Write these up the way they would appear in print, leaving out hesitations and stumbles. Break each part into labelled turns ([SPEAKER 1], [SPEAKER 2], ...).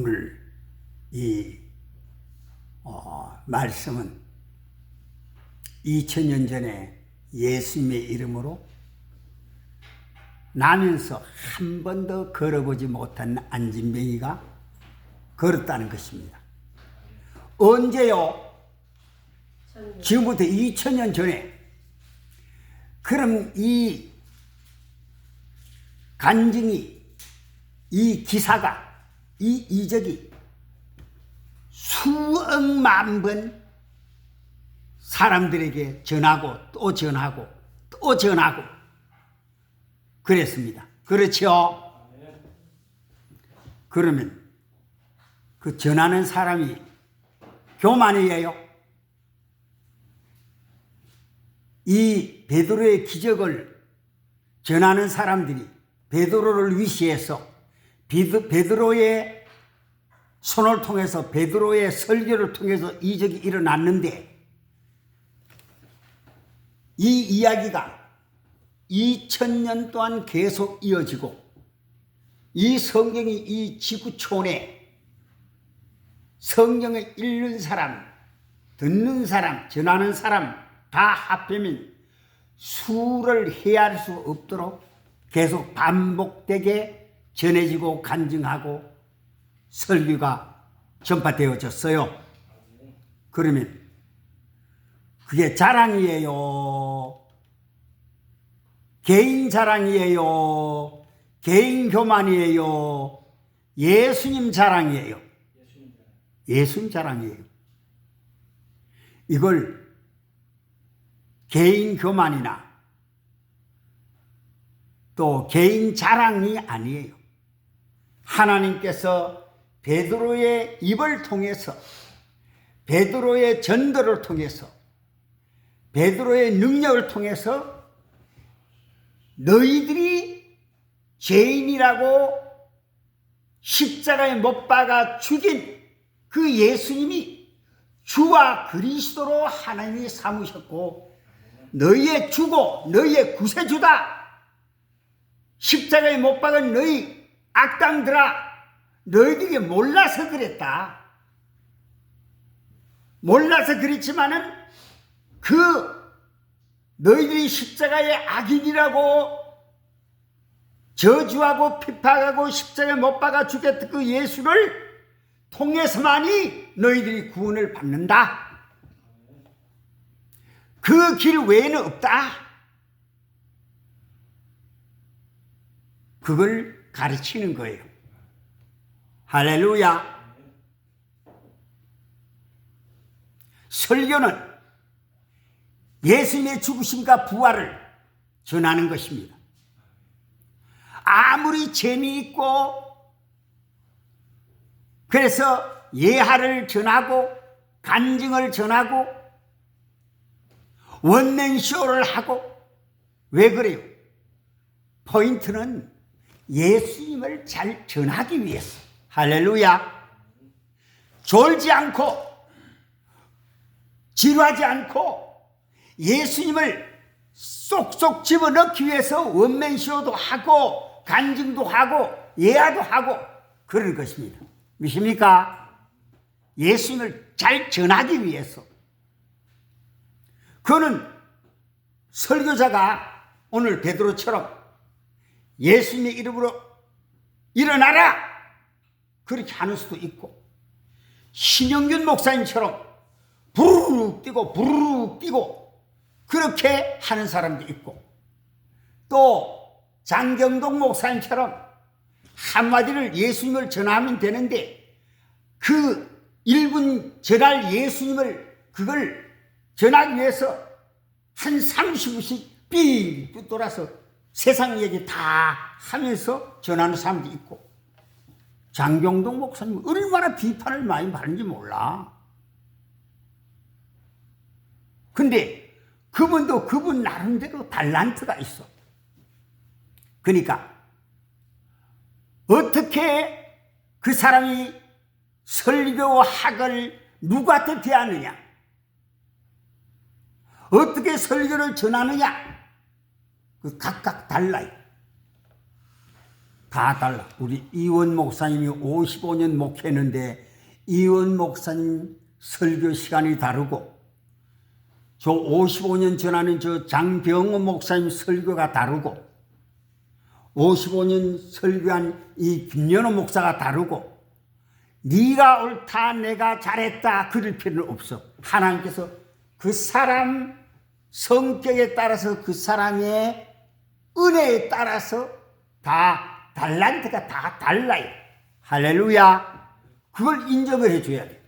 [SPEAKER 1] 오늘 이 말씀은 2000년 전에 예수님의 이름으로 나면서 한 번도 걸어보지 못한 안진뱅이가 걸었다는 것입니다. 언제요? 지금부터 2000년 전에. 그럼 이 간증이, 이 기사가, 이 이적이 수억만 번 사람들에게 전하고 또 전하고 또 전하고 그랬습니다. 그렇죠? 그러면 그 전하는 사람이 교만이에요? 이 베드로의 기적을 전하는 사람들이 베드로를 위시해서 베드로의 손을 통해서 베드로의 설교를 통해서 이적이 일어났는데 이 이야기가 2000년 동안 계속 이어지고 이 성경이 이 지구촌에 성경을 읽는 사람, 듣는 사람, 전하는 사람 다 합하면 수를 헤아릴 수 없도록 계속 반복되게 전해지고 간증하고 설교가 전파되어졌어요. 그러면 그게 자랑이에요? 개인 자랑이에요? 개인 교만이에요? 예수님 자랑이에요? 예수님 자랑이에요. 이걸 개인 교만이나 또 개인 자랑이 아니에요. 하나님께서 베드로의 입을 통해서, 베드로의 전도를 통해서, 베드로의 능력을 통해서 너희들이 죄인이라고 십자가에 못 박아 죽인 그 예수님이 주와 그리스도로 하나님이 삼으셨고 너희의 주고 너희의 구세주다. 십자가에 못 박은 너희 악당들아, 너희들이 몰라서 그랬다. 몰라서 그랬지만은 너희들이 십자가의 악인이라고 저주하고 핍박하고 십자가에 못 박아 죽였던 그 예수를 통해서만이 너희들이 구원을 받는다. 그 길 외에는 없다. 그걸 가르치는 거예요. 할렐루야. 설교는 예수님의 죽으심과 부활을 전하는 것입니다. 아무리 재미있고 그래서 예하를 전하고 간증을 전하고 원맨쇼를 하고 왜 그래요? 포인트는 예수님을 잘 전하기 위해서. 할렐루야. 졸지 않고 지루하지 않고 예수님을 쏙쏙 집어넣기 위해서 원맨쇼도 하고 간증도 하고 예하도 하고 그런 것입니다. 믿습니까? 예수님을 잘 전하기 위해서. 그거는 설교자가 오늘 베드로처럼 예수님의 이름으로 일어나라 그렇게 하는 수도 있고, 신영균 목사님처럼 부르륵 뛰고 부르륵 뛰고 그렇게 하는 사람도 있고, 또 장경동 목사님처럼 한마디를 예수님을 전하면 되는데 그 1분 전할 예수님을 그걸 전하기 위해서 한 30분씩 삥 돌아서 세상 얘기 다 하면서 전하는 사람도 있고, 장경동 목사님 얼마나 비판을 많이 받는지 몰라. 근데 그분도 그분 나름대로 달란트가 있어. 그러니까 어떻게 그 사람이 설교학을 누구한테 배웠느냐, 어떻게 설교를 전하느냐, 그 각각 달라요. 다 달라. 우리 이원 목사님이 55년 목회했는데 이원 목사님 설교 시간이 다르고 저 55년 전하는 저 장병호 목사님 설교가 다르고 55년 설교한 이 김연호 목사가 다르고 네가 옳다 내가 잘했다 그럴 필요는 없어. 하나님께서 그 사람 성격에 따라서 그 사람의 은혜에 따라서 다 달란트가 다 달라요. 할렐루야. 그걸 인정을 해줘야 돼.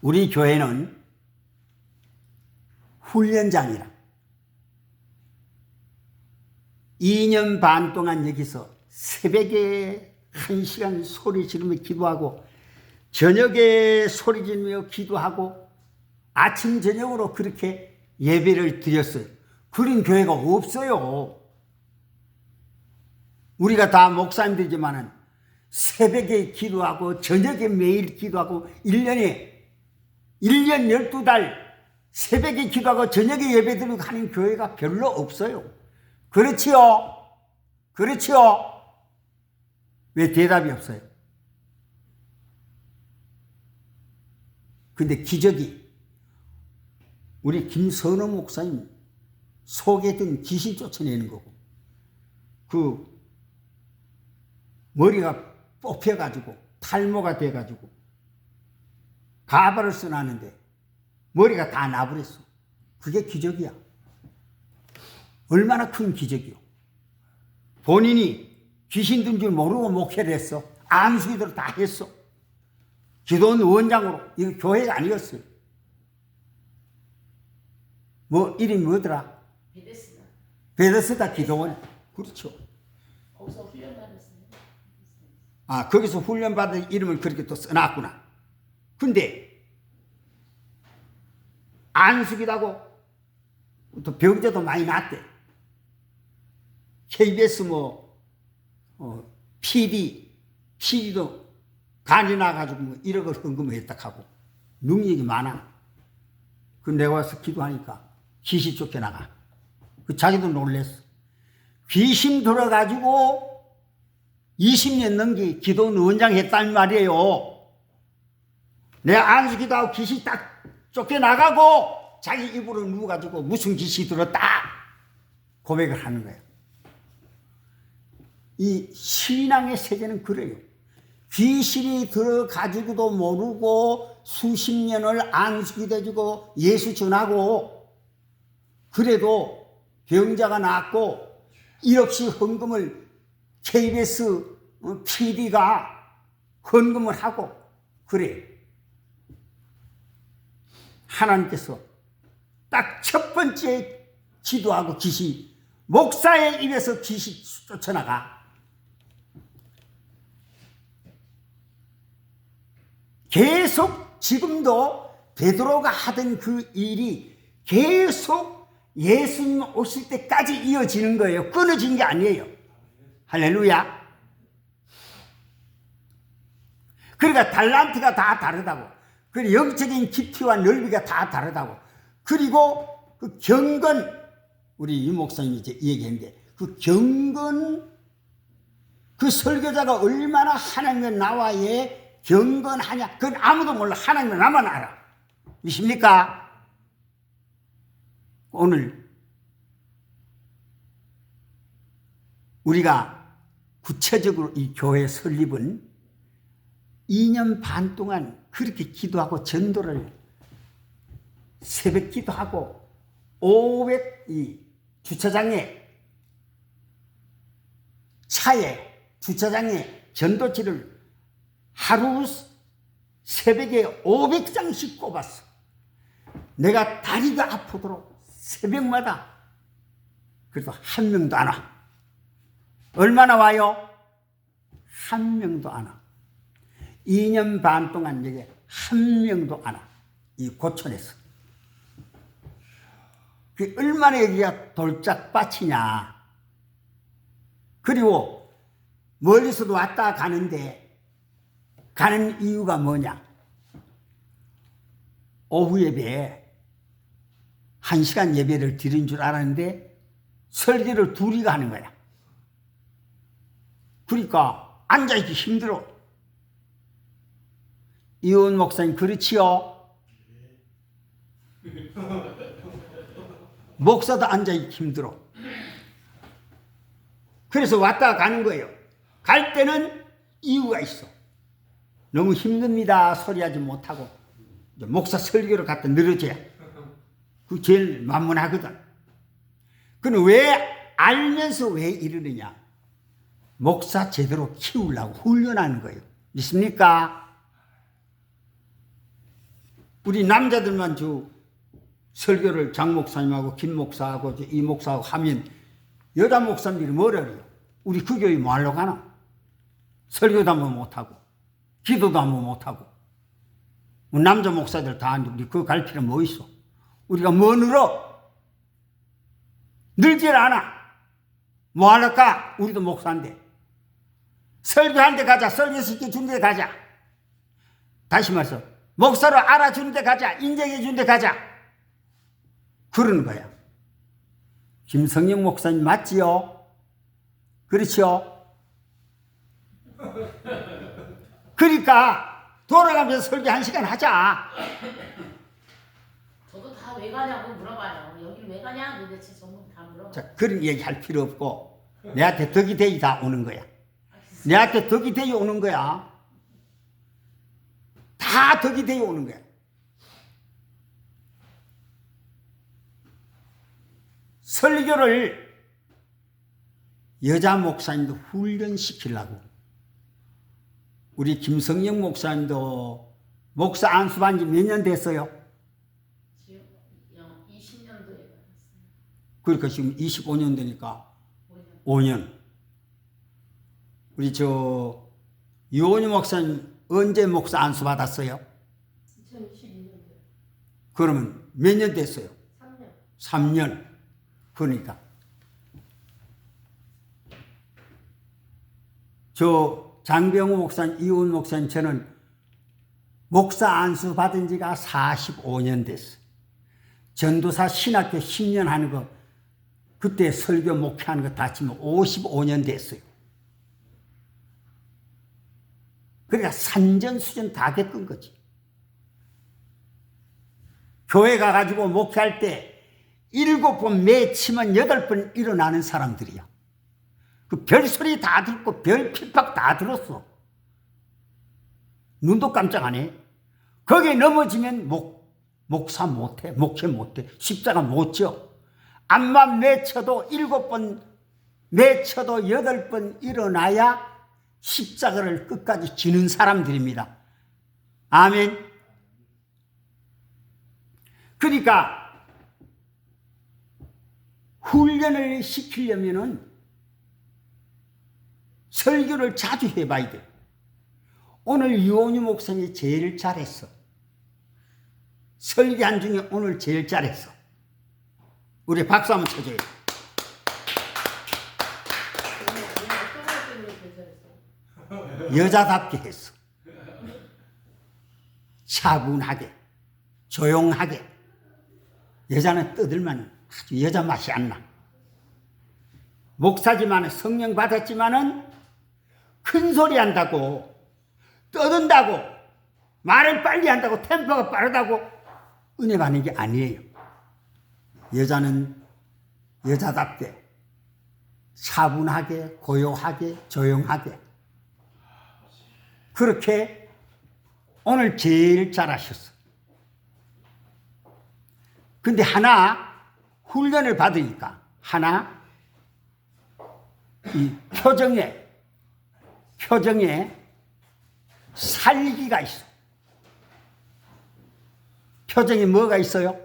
[SPEAKER 1] 우리 교회는 훈련장이라 2년 반 동안 여기서 새벽에 1시간 소리 지르며 기도하고 저녁에 소리 지르며 기도하고 아침 저녁으로 그렇게 예배를 드렸어요. 그런 교회가 없어요. 우리가 다 목사님들이지만은 새벽에 기도하고 저녁에 매일 기도하고 1년 12달 새벽에 기도하고 저녁에 예배드리고 하는 교회가 별로 없어요. 그렇지요? 그렇지요? 왜 대답이 없어요? 근데 기적이 우리 김선호 목사님 속에 든 귀신 쫓아내는 거고 그 머리가 뽑혀가지고 탈모가 돼가지고 가발을 써놨는데 머리가 다 나버렸어. 그게 기적이야. 얼마나 큰 기적이요. 본인이 귀신 든 줄 모르고 목회를 했어. 안수기도를 다 했어. 기도원 원장으로. 이거 교회가 아니었어요. 뭐 이름이 뭐더라? 베데스다 기도원. 그렇죠.
[SPEAKER 2] 거기서 훈련 받았어요.
[SPEAKER 1] 아, 거기서 훈련받은 이름을 그렇게 또 써놨구나. 근데 안수기다고 또 병자도 많이 났대. KBS PD도 간이 나가지고 1억을 헌금했다 하고 능력이 많아. 그 내가 와서 기도하니까 귀신 쫓겨나가. 그 자기도 놀랬어. 귀신 들어가지고 20년 넘게 기도원 원장 했단 말이에요. 내가 안수기도하고 귀신 딱 쫓겨나가고 자기 입으로 누워가지고 무슨 귀신이 들었다 고백을 하는 거예요. 이 신앙의 세계는 그래요. 귀신이 들어가지고도 모르고 수십 년을 안수기도해주고 예수 전하고 그래도 병자가 낫고 1억씩 헌금을 KBS PD가 헌금을 하고 그래. 하나님께서 딱 첫 번째 기도하고 귀신 목사의 입에서 귀신 쫓아나가. 계속 지금도 베드로가 하던 그 일이 계속 예수님 오실 때까지 이어지는 거예요. 끊어진 게 아니에요. 할렐루야. 그러니까 달란트가 다 다르다고. 그리고 영적인 깊이와 넓이가 다 다르다고. 그리고 그 경건, 우리 유 목사님이 이제 얘기했는데 그 경건, 그 설교자가 얼마나 하나님의 나와의 경건하냐, 그건 아무도 몰라. 하나님은 나만 알아. 믿습니까? 오늘 우리가 구체적으로 이 교회 설립은 2년 반 동안 그렇게 기도하고 전도를 새벽 기도하고 500 주차장에 차에 주차장에 전도지를 하루 새벽에 500장씩 꼽았어. 내가 다리가 아프도록 새벽마다. 그래도 한 명도 안 와. 얼마나 와요? 한 명도 안 와. 2년 반 동안 여기 한 명도 안 와. 이 고촌에서. 그 얼마나 여기가 돌짝밭이냐. 그리고 멀리서도 왔다 가는데 가는 이유가 뭐냐? 오후 예배에 1시간 예배를 드린 줄 알았는데 설교를 둘이가 하는 거야. 그러니까 앉아있기 힘들어. 이원 목사님 그렇지요? 목사도 앉아있기 힘들어. 그래서 왔다 가는 거예요. 갈 때는 이유가 있어. 너무 힘듭니다 소리하지 못하고 이제 목사 설교를 갖다 늘어져야 그 제일 만만하거든. 그는 왜 알면서 왜 이러느냐? 목사 제대로 키우려고 훈련하는 거예요. 믿습니까? 우리 남자들만 설교를 장 목사님하고 김 목사하고 이 목사하고 하면 여자 목사님들이 뭐라 그래요? 우리 그 교회 뭐 하러 가나? 설교도 한번 못하고 기도도 한번 못하고 남자 목사들 다 하는데 우리 그거 갈 필요 뭐 있어? 우리가 뭐 늘어? 늘질 않아. 뭐 할까? 우리도 목사인데 설교하는 데 가자. 설교시켜 주는 데 가자. 다시 말해서 목사로 알아주는 데 가자. 인정해 주는 데 가자. 그러는 거야. 김성영 목사님 맞지요? 그렇죠? 그러니까 돌아가면서 설교 1시간 하자.
[SPEAKER 2] 저도 다 왜 가냐고 물어봐요. 여기 왜 가냐 도대체 전부 다 물어봐요.
[SPEAKER 1] 자, 그런 얘기 할 필요 없고 내한테 덕이 대이 다 오는 거야. 내한테 덕이 대이 오는 거야. 다 덕이 대이 오는 거야. 설교를 여자 목사님도 훈련시키려고 우리 김성영 목사님도 목사 안수한 지 몇 년 됐어요?
[SPEAKER 2] 지금 20년도에 받았어요.
[SPEAKER 1] 그러니까 지금 25년 되니까
[SPEAKER 2] 5년.
[SPEAKER 1] 5년. 우리 유원희 목사님 언제 목사 안수 받았어요?
[SPEAKER 2] 2022년도에.
[SPEAKER 1] 그러면 몇 년 됐어요?
[SPEAKER 2] 3년.
[SPEAKER 1] 3년. 그러니까 장병호 목사님, 이원 목사님 저는 목사 안수 받은 지가 45년 됐어요. 전도사 신학교 10년 하는 거 그때 설교 목회하는 거 다 치면 55년 됐어요. 그러니까 산전수전 다 겪은 거지. 교회 가가지고 목회할 때 7번 매 치면 8번 일어나는 사람들이야. 그 별소리 다 듣고 별 핍박 다 들었어. 눈도 깜짝 안 해. 거기에 넘어지면 목사 못해. 목회 못해. 십자가 못 져. 암만 매쳐도 7번 매쳐도 8번 일어나야 십자가를 끝까지 지는 사람들입니다. 아멘. 그러니까 훈련을 시키려면은 설교를 자주 해봐야 돼. 오늘 유원희 목사님이 제일 잘했어. 설교한 중에 오늘 제일 잘했어. 우리 박수 한번 쳐줘요. 여자답게 했어. 차분하게, 조용하게. 여자는 떠들면 아주 여자 맛이 안 나. 목사지만 성령 받았지만은 큰 소리 한다고, 떠든다고, 말을 빨리 한다고, 템포가 빠르다고 은혜 받는 게 아니에요. 여자는 여자답게, 차분하게, 고요하게, 조용하게. 그렇게 오늘 제일 잘하셨어. 근데 하나 훈련을 받으니까 하나 이 표정에 살기가 있어. 표정에 뭐가 있어요?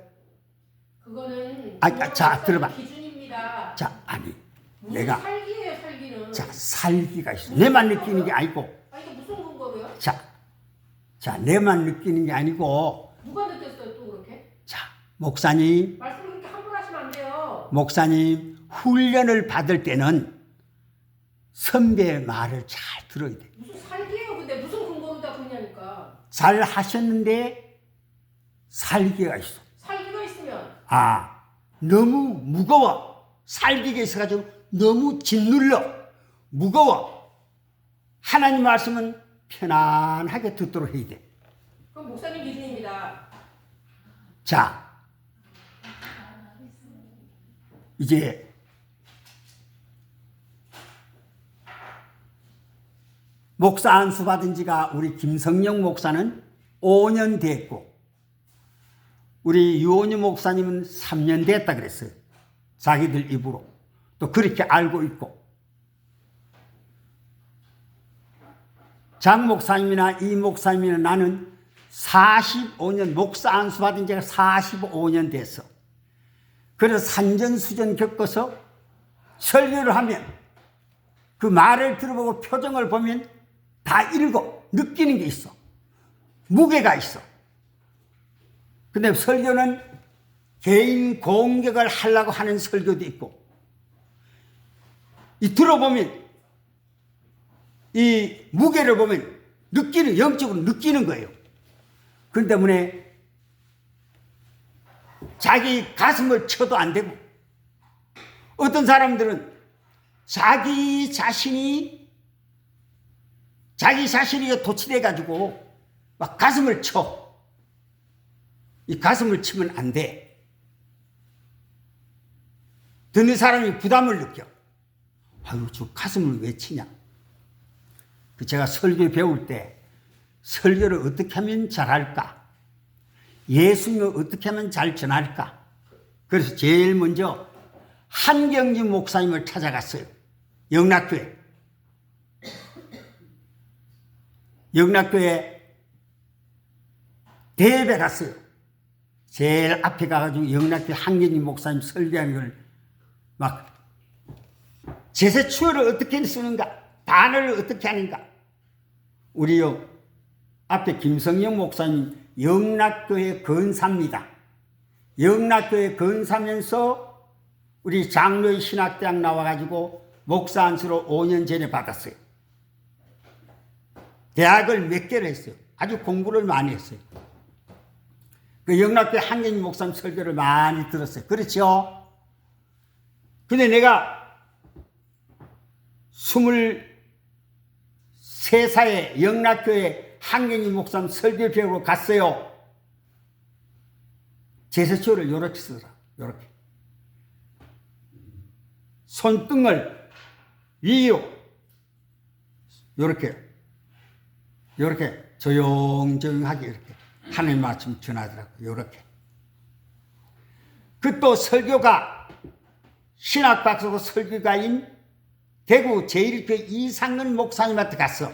[SPEAKER 2] 그거는
[SPEAKER 1] 자, 들어봐.
[SPEAKER 2] 기준입니다.
[SPEAKER 1] 자, 아니
[SPEAKER 2] 무슨
[SPEAKER 1] 내가
[SPEAKER 2] 살기예요, 살기는.
[SPEAKER 1] 자, 살기가 있어. 내만 느끼는 게 아니고.
[SPEAKER 2] 이게 무슨 근거로요?
[SPEAKER 1] 자, 내만 느끼는 게 아니고.
[SPEAKER 2] 누가 느꼈어요, 또 그렇게?
[SPEAKER 1] 자, 목사님.
[SPEAKER 2] 말씀을 그렇게 함부로 하시면 안 돼요.
[SPEAKER 1] 목사님, 훈련을 받을 때는 선배의 말을 잘 들어야 돼.
[SPEAKER 2] 무슨 살기예요, 근데 무슨 근거로 다 그러냐니까.
[SPEAKER 1] 잘 하셨는데 살기가 있어.
[SPEAKER 2] 살기가 있으면.
[SPEAKER 1] 너무 무거워. 살기가 있어가지고 너무 짓눌러. 무거워. 하나님 말씀은 편안하게 듣도록 해야 돼.
[SPEAKER 3] 그럼 목사님 기준입니다.
[SPEAKER 1] 자, 이제 목사 안수 받은 지가 우리 김성령 목사는 5년 됐고 우리 유원유 목사님은 3년 됐다 그랬어요. 자기들 입으로. 또 그렇게 알고 있고 장 목사님이나 이 목사님이나 나는 45년 목사 안수 받은 지가 45년 됐어. 그래서 산전수전 겪어서 설교를 하면 그 말을 들어보고 표정을 보면 다 읽고 느끼는 게 있어. 무게가 있어. 근데 설교는 개인 공격을 하려고 하는 설교도 있고 이 들어보면 이 무게를 보면 느끼는 영적으로 느끼는 거예요. 그렇기 때문에 자기 가슴을 쳐도 안 되고 어떤 사람들은 자기 자신이 도취돼 가지고 막 가슴을 쳐. 이 가슴을 치면 안 돼. 듣는 사람이 부담을 느껴. 아유, 저 가슴을 왜 치냐? 제가 설교 배울 때 설교를 어떻게 하면 잘할까? 예수님을 어떻게 하면 잘 전할까? 그래서 제일 먼저 한경지 목사님을 찾아갔어요. 영락교회. 영락교회 대회에 갔어요. 제일 앞에 가가지고 영락교회 한경지 목사님 설교하는 걸 막 제세추어를 어떻게 쓰는가? 단어를 어떻게 하는가? 우리요 앞에 김성영 목사님 영락교회 건사입니다. 영락교회 건사면서 우리 장로의 신학대학 나와가지고 목사 안수로 5년 전에 받았어요. 대학을 몇 개를 했어요. 아주 공부를 많이 했어요. 그 영락교회 한경희 목사님 설교를 많이 들었어요. 그렇죠? 근데 내가 23살에 영락교회 한경희 목사님 설교 배우러 갔어요. 제세초를 요렇게 쓰더라. 요렇게. 손등을 위로 요렇게 조용조용하게 이렇게 하나님 말씀 전하더라고요. 요렇게. 그 또 설교가 신학박사고 설교가인 대구 제1교회 이상근 목사님한테 갔어.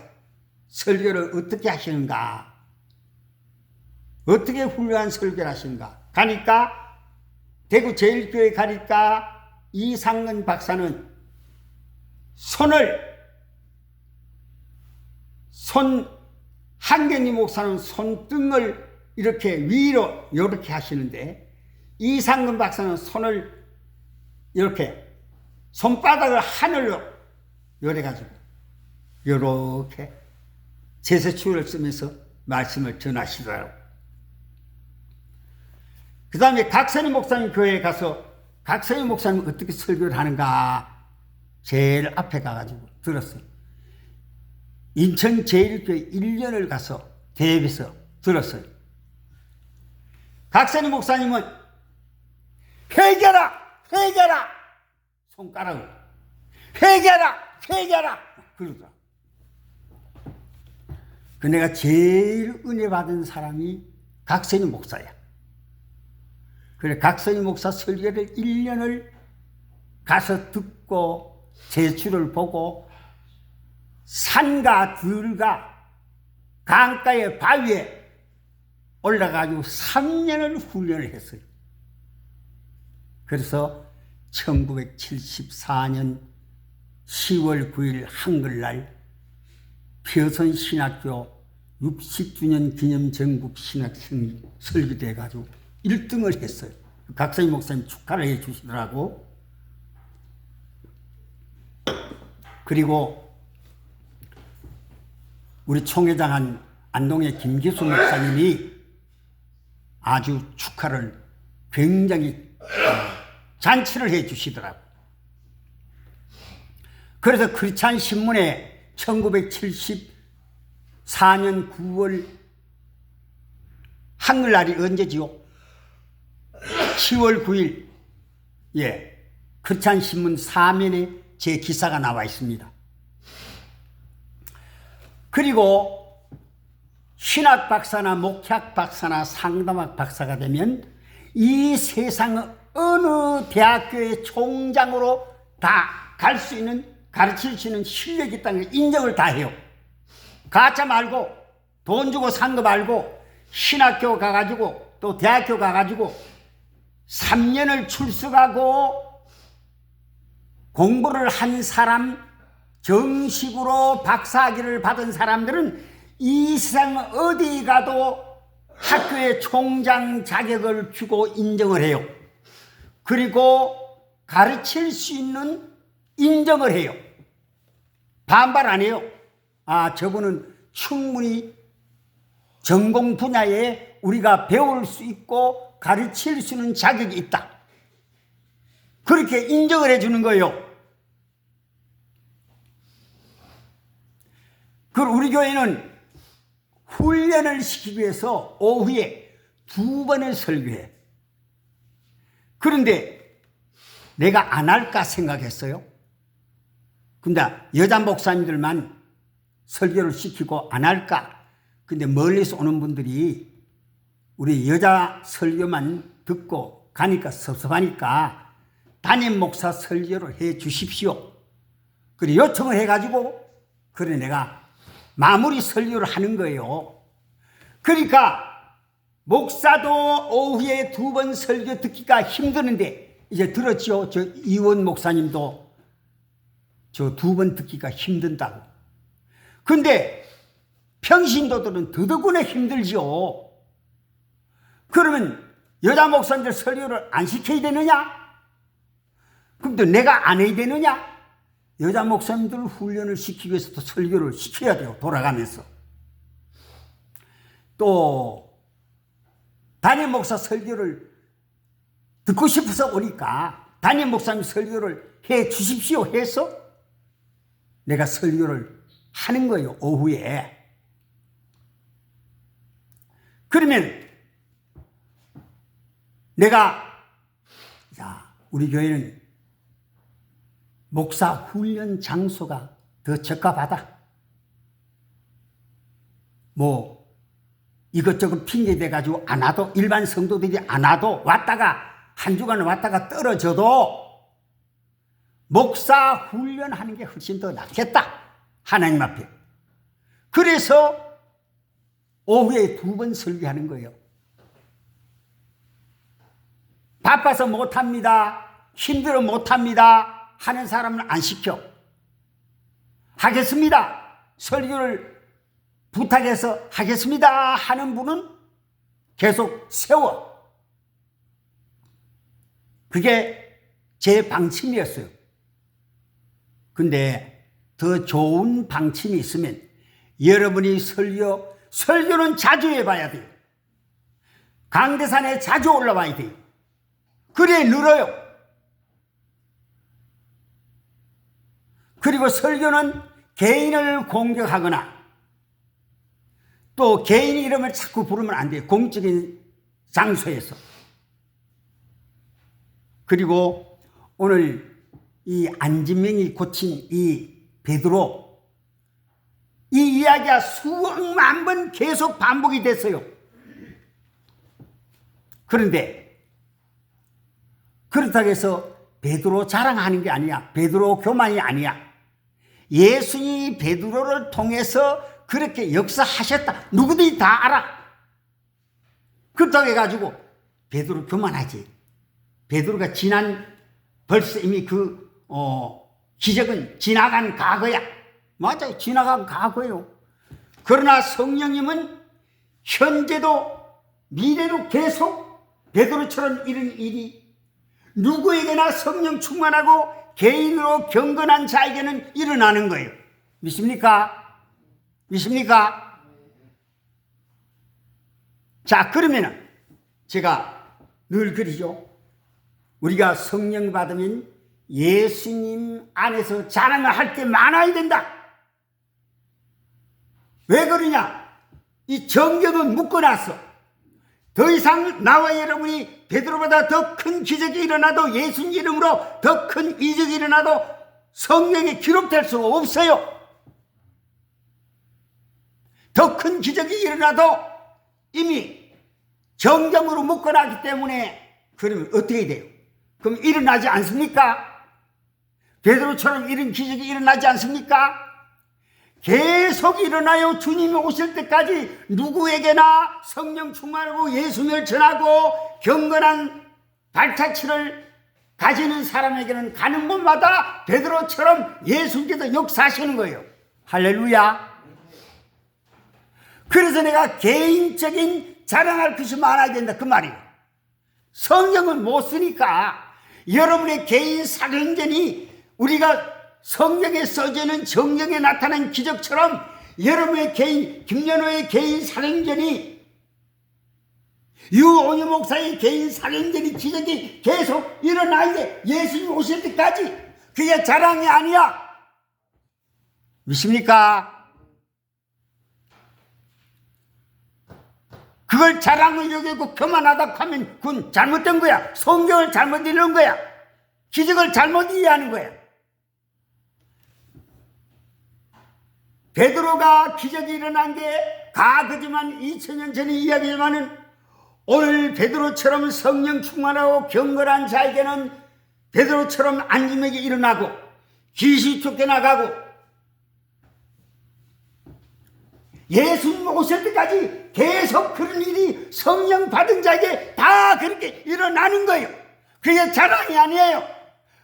[SPEAKER 1] 설교를 어떻게 하시는가? 어떻게 훌륭한 설교를 하시는가? 가니까 대구 제1교회 가니까 이상근 박사는 한경희 목사는 손등을 이렇게 위로 이렇게 하시는데 이상근 박사는 손을 이렇게 손바닥을 하늘로 요래가지고 요렇게 제세추를 쓰면서 말씀을 전하시더라고요. 그 다음에 각선희 목사님 교회에 가서 각선희 목사님 어떻게 설교를 하는가 제일 앞에 가가지고 들었어요. 인천 제1교회 1년을 가서 대회에서 들었어요. 각선희 목사님은 회개라 손가락을 회개라 그러더라. 그 내가 제일 은혜 받은 사람이 각선희 목사야. 그래 각선희 목사 설교를 1년을 가서 듣고 제출을 보고 산과 들과 강가의 바위에 올라가지고 3년을 훈련을 했어요. 그래서 1974년 10월 9일 한글날 표선신학교 60주년 기념 전국 신학 설교대 해가지고 1등을 했어요. 각선희 목사님 축하를 해 주시더라고. 그리고 우리 총회장 안동의 김기수 목사님이 아주 축하를 굉장히 잔치를 해 주시더라고. 그래서 크리스찬 신문에 1974년 9월 한글날이 언제지요? 10월 9일. 예, 크리스찬신문 4면에 제 기사가 나와 있습니다. 그리고 신학 박사나 목회학 박사나 상담학 박사가 되면 이 세상 어느 대학교의 총장으로 다 갈 수 있는, 가르칠 수 있는 실력이 있다는 인정을 다 해요. 가짜 말고, 돈 주고 산 거 말고, 신학교 가가지고 또 대학교 가가지고 3년을 출석하고 공부를 한 사람, 정식으로 박사학위를 받은 사람들은 이 세상 어디 가도 학교의 총장 자격을 주고 인정을 해요. 그리고 가르칠 수 있는 인정을 해요. 반발 안 해요. 아, 저분은 충분히 전공 분야에 우리가 배울 수 있고 가르칠 수 있는 자격이 있다. 그렇게 인정을 해주는 거예요. 그리고 우리 교회는 훈련을 시키기 위해서 오후에 2번을 설교해. 그런데 내가 안 할까 생각했어요. 근데 여자 목사님들만 설교를 시키고 안 할까? 근데 멀리서 오는 분들이 우리 여자 설교만 듣고 가니까 섭섭하니까 담임 목사 설교를 해 주십시오. 그래 요청을 해가지고 그래 내가 마무리 설교를 하는 거예요. 그러니까 목사도 오후에 2번 설교 듣기가 힘드는데 이제 들었죠. 저 이원 목사님도 저 2번 듣기가 힘든다고. 근데 평신도들은 더더구나 힘들죠. 그러면 여자 목사님들 설교를 안 시켜야 되느냐? 그럼 또 내가 안 해야 되느냐? 여자 목사님들 훈련을 시키기 위해서도 설교를 시켜야 돼요. 돌아가면서. 또 담임 목사 설교를 듣고 싶어서 오니까 담임 목사님 설교를 해 주십시오 해서 내가 설교를 하는 거예요. 오후에. 그러면 내가 자, 우리 교회는 목사 훈련 장소가 더 적합하다. 뭐 이것저것 핑계 대가지고 안 와도 일반 성도들이 안 와도 왔다가 한 주간 왔다가 떨어져도 목사 훈련하는 게 훨씬 더 낫겠다. 하나님 앞에. 그래서 오후에 2번 설교하는 거예요. 바빠서 못합니다. 힘들어 못합니다. 하는 사람은 안 시켜. 하겠습니다. 설교를 부탁해서 하겠습니다. 하는 분은 계속 세워. 그게 제 방침이었어요. 근데 더 좋은 방침이 있으면 여러분이 설교는 자주 해봐야 돼요. 강대산에 자주 올라와야 돼요. 그래 늘어요. 그리고 설교는 개인을 공격하거나 또 개인 이름을 자꾸 부르면 안 돼요. 공적인 장소에서. 그리고 오늘 이 안진명이 고친 이 베드로 이 이야기가 수억만 번 계속 반복이 됐어요. 그런데 그렇다고 해서 베드로 자랑하는 게 아니야. 베드로 교만이 아니야. 예수님이 베드로를 통해서 그렇게 역사하셨다. 누구들이 다 알아. 그렇다고 해가지고 베드로 교만하지. 베드로가 벌써 이미 기적은 지나간 과거야. 맞아요. 지나간 과거예요. 그러나 성령님은 현재도 미래도 계속 베드로처럼 이런 일이 누구에게나 성령 충만하고 개인으로 경건한 자에게는 일어나는 거예요. 믿습니까? 믿습니까? 자, 그러면은 제가 늘 그러죠. 우리가 성령 받으면 예수님 안에서 자랑을 할 게 많아야 된다. 왜 그러냐? 이 정경은 묶어놨어. 더 이상 나와 여러분이 베드로보다 더 큰 기적이 일어나도, 예수님 이름으로 더 큰 이적이 일어나도 성경에 기록될 수가 없어요. 더 큰 기적이 일어나도 이미 정경으로 묶어놨기 때문에, 그러면 어떻게 돼요? 그럼 일어나지 않습니까? 베드로처럼 이런 기적이 일어나지 않습니까? 계속 일어나요. 주님이 오실 때까지 누구에게나 성령 충만하고 예수님을 전하고 경건한 발자취를 가지는 사람에게는 가는 곳마다 베드로처럼 예수님께서 역사하시는 거예요. 할렐루야. 그래서 내가 개인적인 자랑할 것이 많아야 된다, 그 말이에요. 성경은 못 쓰니까 여러분의 개인 사경전이 우리가 성경에 써져 있는 정경에 나타난 기적처럼 여러분의 개인, 김연호의 개인 사경전이, 유온유 목사의 개인 사경전이, 기적이 계속 일어나야 돼. 예수님 오실 때까지. 그게 자랑이 아니야. 믿습니까? 그걸 자랑을 여기고 교만하다고 하면 그건 잘못된 거야. 성경을 잘못 읽는 거야. 기적을 잘못 이해하는 거야. 베드로가 기적이 일어난 게 가그지만 2000년 전의 이야기지만은, 오늘 베드로처럼 성령 충만하고 경건한 자에게는 베드로처럼 안짐에게 일어나고 귀신이 쫓겨나가고 예수님 오실 때까지 계속 그런 일이 성령 받은 자에게 다 그렇게 일어나는 거예요. 그게 자랑이 아니에요.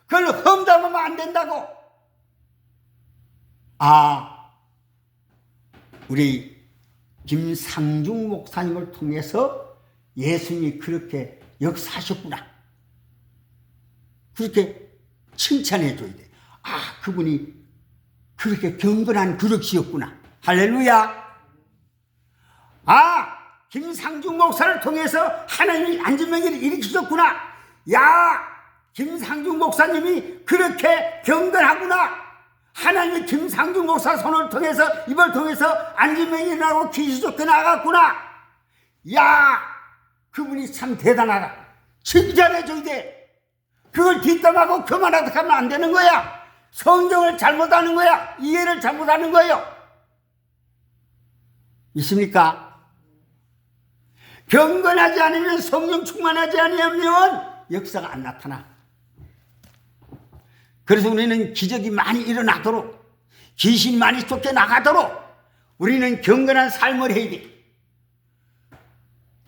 [SPEAKER 1] 그걸 험담하면 안 된다고. 우리 김상중 목사님을 통해서 예수님이 그렇게 역사하셨구나. 그렇게 칭찬해 줘야 돼. 그분이 그렇게 경건한 그릇이었구나. 할렐루야. 김상중 목사를 통해서 하나님이 안전명예를 일으키셨구나. 김상중 목사님이 그렇게 경건하구나. 하나님이 김상중 목사 손을 통해서, 입을 통해서 안전명예를 일어나고 귀신 쫓겨나갔구나. 그분이 참 대단하다. 칭찬해줘야 돼. 그걸 뒷담하고 그만하다 하면 안 되는 거야. 성경을 잘못하는 거야. 이해를 잘못하는 거예요. 있습니까? 경건하지 않으면, 성령 충만하지 않으면 역사가 안 나타나. 그래서 우리는 기적이 많이 일어나도록, 귀신이 많이 쫓겨나가도록 우리는 경건한 삶을 해야 돼.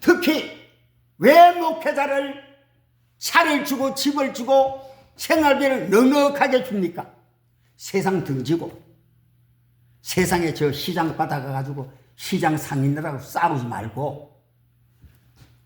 [SPEAKER 1] 특히 왜 목회자를 차를 주고 집을 주고 생활비를 넉넉하게 줍니까? 세상 등지고 세상에 저 시장 받아가가지고 시장 상인들하고 싸우지 말고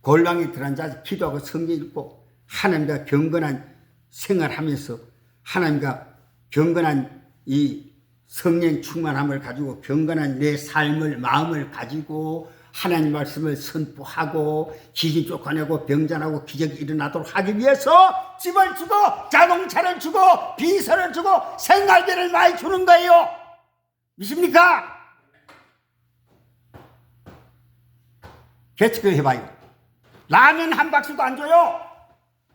[SPEAKER 1] 골방에 들어앉아서 기도하고 성경 읽고 하나님과 경건한 생활하면서 하나님과 경건한 이 성령 충만함을 가지고 경건한 내 삶을, 마음을 가지고 하나님 말씀을 선포하고 귀신 쫓아내고 병자나고 기적이 일어나도록 하기 위해서 집을 주고 자동차를 주고 비서를 주고 생활비를 많이 주는 거예요. 믿습니까? 개척교 해봐요. 라면 한 박스도 안 줘요.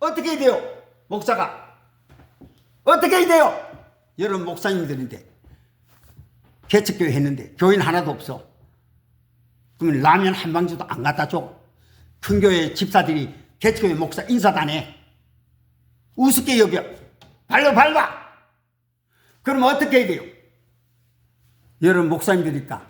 [SPEAKER 1] 어떻게 해야 돼요? 목사가 어떻게 해야 돼요? 여러분 목사님들인데 개척교회 했는데 교인 하나도 없어. 그러면 라면 한 방주도 안 갖다 줘. 큰 교회 집사들이 개척교회 목사 인사도 안 해. 우습게 여겨. 발로 밟아. 그러면 어떻게 해야 돼요? 여러분 목사님들이니까